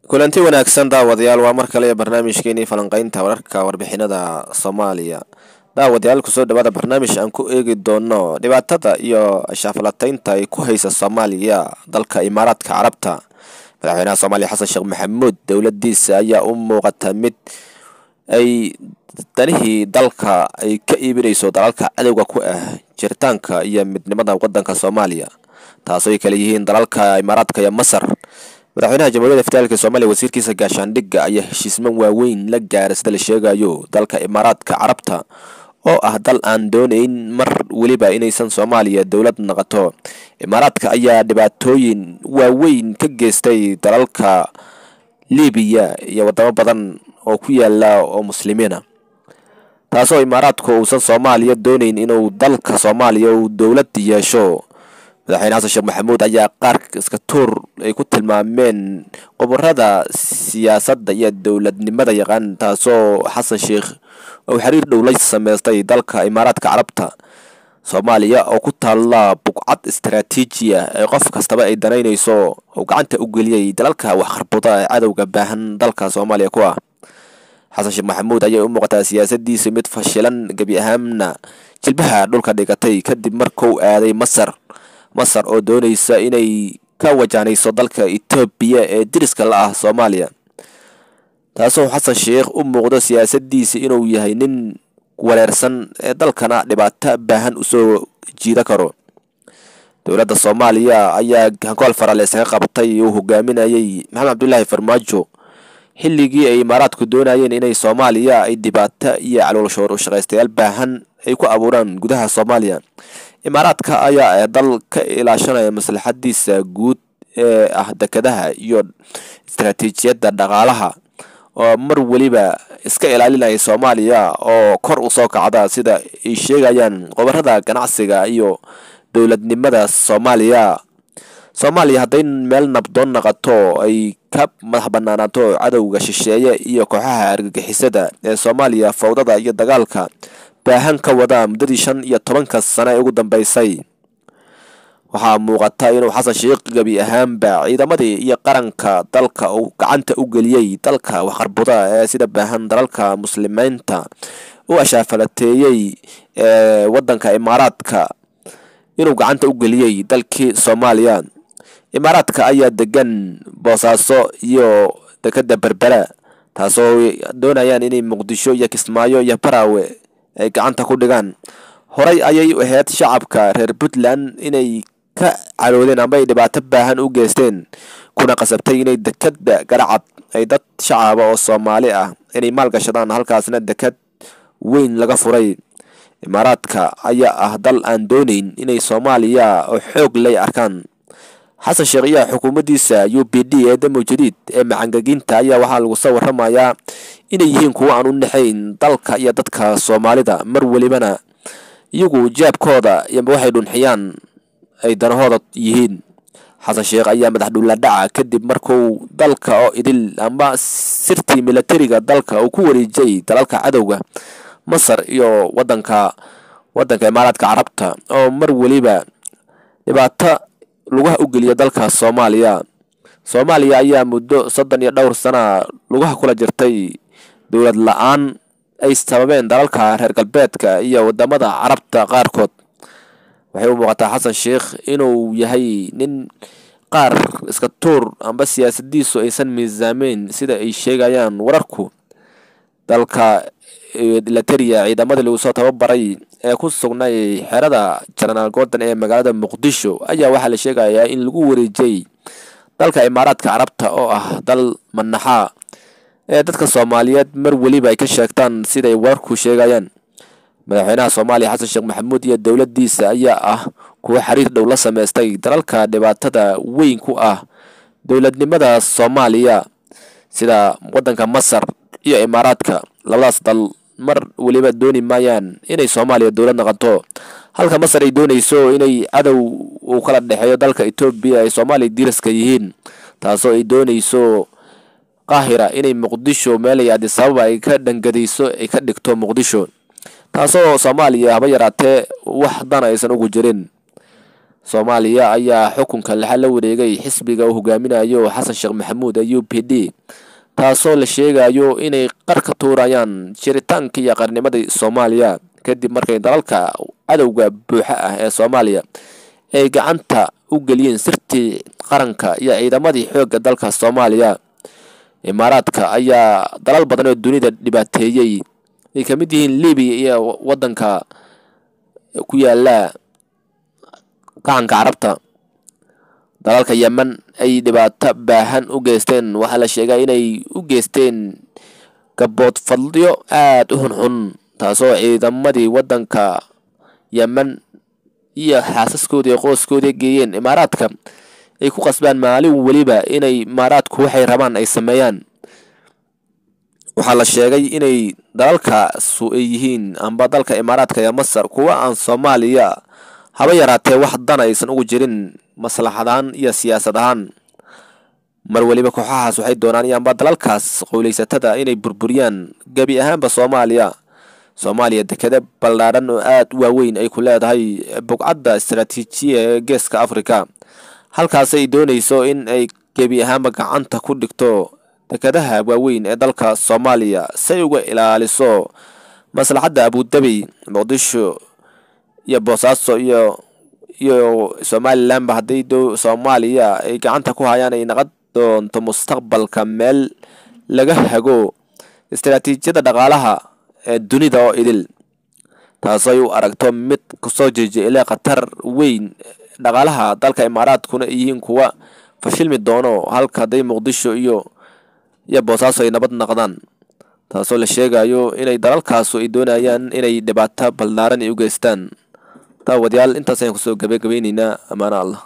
kulanti wanaagsan daawadayaal waa mar kale barnaamijkeeni falanqaynta wararka warbixinada Soomaaliya. daawadayaal ku soo dhawaada barnaamij aan ku eegi doono dhibaatada iyo shafalataynta ay ku haysa Soomaaliya dalka Imaaraadka Carabta. madaxweynaha Soomaaliya Xasan Sheekh Maxamuud dawladdiisa ayaa u muuqata mid ay danihii dalka ay ka iibinayso dalalka cadawga ku ah jiritaanka iyo midnimada wadanka Soomaaliya, taasoo ay kala yihiin dalalka Imaaraadka iyo Masar. madaxweynaha Jamhuuriyadda Federaalka Soomaaliya wasiirkiisa gaashaandhigga ayaa heshiisman waaweyn la gaaray sida la sheegayo dalka Imaaraadka Carabta oo ah dal aan doonayn mar waliba inaysan Soomaaliya dawlad noqoto. Imaaraadka ayaa dhibaatooyin waaweyn ka geystay dalalka Liibiya iyo wadamo badan oo ku yaala oo muslimiina, taasoo Imaaraadku uusan Soomaaliya doonayn inuu dalka Soomaaliya uu dawlad yeesho. madaxweyne Xasan Sheekh Maxamuud ayaa qaar iska tuur ay ku tilmaameen qoborada siyaasadda iyo dawladnimada yaqaan, taasoo Xasan Sheekh oo xiriir dhow la sameystay dalka Imaaraadka Carabta. Soomaaliya oo ku taala buqcad istiraatiiji ah ee qof kastaba ay danaynayso oo gacanta u geliyay dalalka wax kharbada ee cadawga baahan dalka Soomaaliya ku ah. Xasan Sheekh Maxamuud ayaa u muuqata siyaasadiisa mid fashilan gabi ahaanna jilbaha dhulka dhigatay kadib markuu aaday Masar oo doonaysa inay ka wajahanayso dalka Itoobiya ee diriska la ah Soomaaliya, taasoo Xasan Sheekh u muuqdo siyaasadiisa inuu yahay nin wareersan ee dalkana dhibaato baahan u soo jiida karo. dowladda Soomaaliya ayaa hankool faraleys ka qabtay uu hogaaminayay Maxamed Cabdullaahi Farmaajo xilligii ay Imaaraadku doonayeen inay Soomaaliya ay dhibaato iyo calool shaqaystayaal baahan ay ku abuuraan gudaha Soomaaliya. Imaaraadka ayaa dal ka ilaashanaya maslaxadiisa guud ee ah dekedaha iyo istiraatiijiyadda dhaqaalaha oo mar waliba iska ilaalinaya Soomaaliya oo kor u soo kacda sida ay sheegayaan qobarada ganacsiga iyo dawladnimada Soomaaliya. hadday meel nabdoon noqoto ay ka madax banaanaato cadawga shisheeye iyo kooxaha argagixisada ee Soomaaliya fawdada iyo dagaalka baahan ka wada muddadii 15 sano ee ugu dambeysay. waxaa muuqata inuu Xasan Sheekh gabi ahaanba ciidamadii iyo qaranka dalka uu gacanta u geliyay dalka wax kharbada ee sida baahan dalalka muslimiinta u ashafalateeyay wadanka Imaaraadka inuu gacanta u geliyay dalkii Soomaaliya. Imaaraadka ayaa degan Boosaaso iyo dekada Berbera, taasoo doonayaan inay Muqdisho iyo Kismaayo iyo Baraawe ay gacanta ku dhigaan. horay ayay u ahayd shacabka reer Puntland inay ka caroodeen ama ay dhibaato baahan u geysteen, kuna qasabtay inay dekada Garacad ay dad shacab oo Soomaali ah inay maalgashadaan, halkaasna dekad weyn laga furay. Imaaraadka ayaa ah dal aan doonayn inay Soomaaliya oo xoog leh arkaan. Xasan Sheekh iyo xukuumaddiisa UPD ee damo jadiid ee macangaginta ayaa waxaa lagu soo waramayaa inay yihiin kuwa aan u naxayn dalka iyo dadka Soomaalida, mar walibana iyagu jaabkooda iyo waxay dhunxiyaan ay danahooda yihiin. Xasan Sheekh ayaa madax dhul la dhaca kadib markuu dalka oo idil ama sirtii militariga dalka uu ku wareejiyay dalalka cadawga Masar iyo wadanka Imaaraadka Carabta oo mar waliba dhibaato lugaha u geliya dalka Soomaaliya. Soomaaliya ayaa muddo 32 sano lugaha kula jirtay dawlad la'aan ay sababeen dalalka reer galbeedka iyo wadamada Carabta qaarkood. waxay u muuqataa Xasan Sheekh inuu yahay nin qaar iska tuur amba siyaasadiisu aysan miisaameyn sida ay sheegayaan wararku. dalka militariga ciidamada lagu soo tababaray ee ku sugnay xerada General Gordon ee magaalada Muqdisho ayaa waxaa la sheegayaa in lagu wareejiyay dalka Imaaraadka Carabta oo ah dal manaxa ee dadka Soomaaliyeed mar waliba ay ka sheegtaan sida ay wararku sheegayaan. madaxweynaha Soomaaliya Xasan Sheekh Maxamuud iyo dawladdiisa ayaa ah kuwa xiriir dhow la sameystay dalalka dhibaatada weyn ku ah dawladnimada Soomaaliya sida wadanka Masar iyo Imaaraadka. labadaas dal mar waliba dooni maayaan inay Soomaaliya dawlad noqoto, halka Masar ay doonayso inay cadow uu kala dhaxeeyo dalka Itoobiya ay Soomaaliya diriska yihiin, taasoo ay doonayso Qaahira inay Muqdisho meel ay Addis Ababa ay ka dhangadayso ay ka dhigto Muqdisho, taasoo Soomaaliya haba yaraatee wax dan aysan ugu jirin. Soomaaliya ayaa xukunka la wareegay xisbiga uu hogaaminayo Xasan Sheekh Maxamuud ee UPD, taasoo la sheegayo inay qarka tuurayaan jiritaanka iyo qarnimada Soomaaliya kadib markay dalalka cadowga buuxa ah ee Soomaaliya ay gacanta u geliyeen sirtii qaranka iyo ciidamadii xoogga dalka Soomaaliya. Imaaraadka ayaa dalal badan oo dunida dhibaateeyay ay ka mid yihiin Liibiya iyo wadanka ku yaala gacanka Carabta. Dalalka Yemen ay dhibaato baahan u geysteen, waxaa la sheegay inay u geysteen gabood fadliyo aad u xunxun, taasoo ciidamadii wadanka Yemen iyo xaasaskoodii iyo qoyskoodii geeyeen Imaaraadka ay ku qasbaan maalin waliba inay Imaaraadku waxay rabaan ay sameeyaan. Waxaa la sheegay inay dalalkaas ay yihiin amba dalka Imaaraadka iyo Masar kuwa aan Soomaaliya haba yaraatee wax dan aysan ugu jirin maslaxadahan iyo siyaasadahan. Mar waliba kooxahaas waxay doonaan amba dalalkaas qowleysatada inay burburiyaan gabi ahaanba Soomaaliya dekada ballaaran oo aad u waaweyn ay ku leedahay buqcadda istiraatiijiga ee Geeska Afrika, halkaas ay doonayso in ay gabi ahaanba gacanta ku dhigto dekadaha waaweyn ee dalka Soomaaliya si ay uga ilaaliso maslaxadda Abu Dhabi, Muqdisho iyo Boosaaso iyo Somaliland. Haddii Soomaaliya ay gacanta ku hayaan ay noqon doonto mustaqbalka meel laga hago istiraatiijiyada dhaqaalaha ee dunida oo idil, taasoo u aragto mid kusoo jeejiyay khatar weyn dhaqaalaha dalka Imaaraadkuna yihiin kuwa fashilmi doono halka haday Muqdisho iyo Boosaaso ay nabad noqdaan, taasoo la sheegayo inay dalalkaas ay doonayaan inay dhibaato ballaaran u geystaan. Daawadayaal intaas ayaan kusoo gabagabaynaynaa. Amaana Allah.